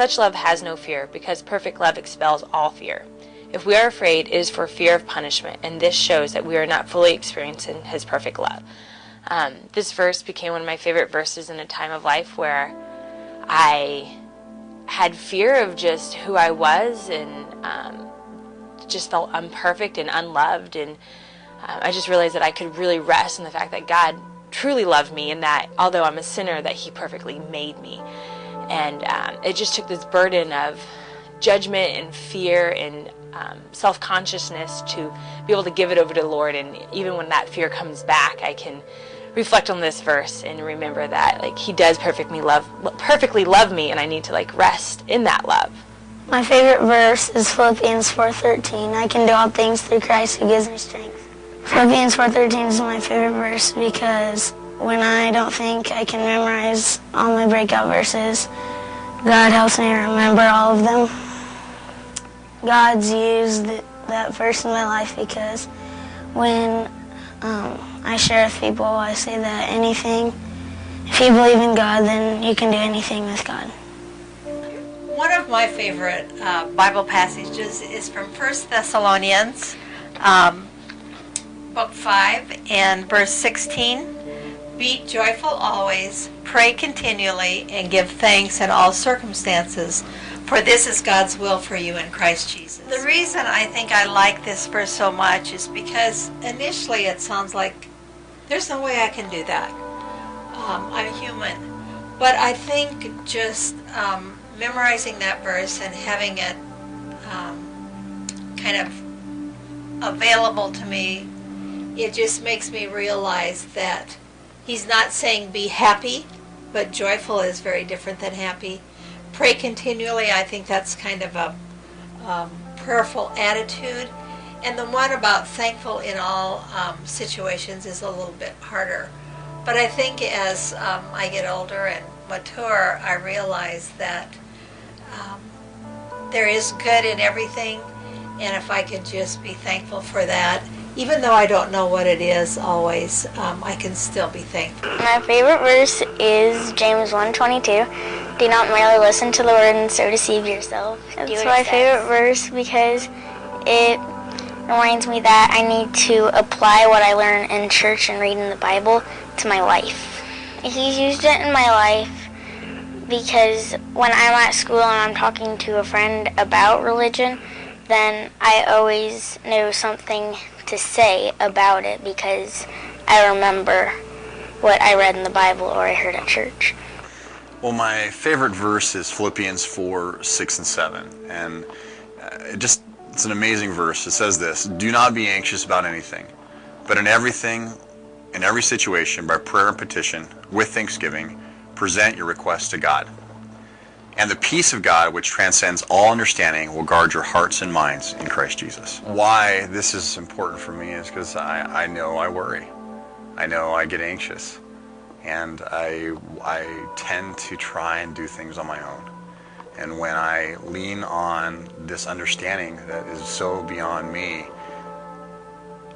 Such love has no fear, because perfect love expels all fear. If we are afraid, it is for fear of punishment, and this shows that we are not fully experiencing His perfect love. This verse became one of my favorite verses in a time of life where I had fear of just who I was, and just felt unperfect and unloved, and I just realized that I could really rest in the fact that God truly loved me, and that although I'm a sinner, that He perfectly made me. And it just took this burden of judgment and fear and self-consciousness to be able to give it over to the Lord. And even when that fear comes back, I can reflect on this verse and remember that He does perfectly love me, and I need to rest in that love. My favorite verse is Philippians 4:13. I can do all things through Christ who gives me strength. Philippians 4:13 is my favorite verse because when I don't think I can memorize all my breakout verses, God helps me remember all of them. God's used that verse in my life because when I share with people, I say that if you believe in God, then you can do anything with God. One of my favorite Bible passages is from 1 Thessalonians, book 5 and verse 16. Be joyful always, pray continually, and give thanks in all circumstances, for this is God's will for you in Christ Jesus. The reason I think I like this verse so much is because initially it sounds like there's no way I can do that. I'm human. But I think just memorizing that verse and having it kind of available to me, it just makes me realize that He's not saying be happy, but joyful is very different than happy. Pray continually, I think that's kind of a prayerful attitude. And the one about thankful in all situations is a little bit harder. But I think as I get older and mature, I realize that there is good in everything, and if I could just be thankful for that, even though I don't know what it is always, I can still be thankful. My favorite verse is James 1:22. Do not merely listen to the word and so deceive yourself. It's my favorite verse because it reminds me that I need to apply what I learn in church and read in the Bible to my life. He's used it in my life because when I'm at school and I'm talking to a friend about religion, then I always know something to say about it because I remember what I read in the Bible or I heard at church. Well, my favorite verse is Philippians 4:6 and 7. And it's an amazing verse. It says this: do not be anxious about anything, but in every situation, by prayer and petition, with thanksgiving, present your requests to God. And the peace of God, which transcends all understanding, will guard your hearts and minds in Christ Jesus. Why this is important for me is because I know I worry. I know I get anxious. And I tend to try and do things on my own. And when I lean on this understanding that is so beyond me,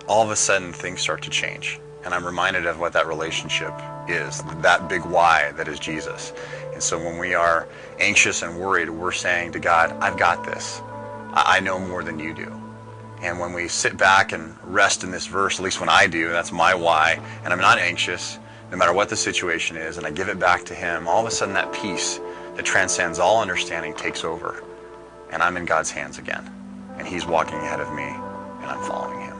all of a sudden things start to change. And I'm reminded of what that relationship is, that big why that is Jesus. And so when we are anxious and worried, we're saying to God, I've got this. I know more than you do. And when we sit back and rest in this verse, at least when I do, that's my why, and I'm not anxious, no matter what the situation is, and I give it back to Him, all of a sudden that peace that transcends all understanding takes over. And I'm in God's hands again. And He's walking ahead of me, and I'm following Him.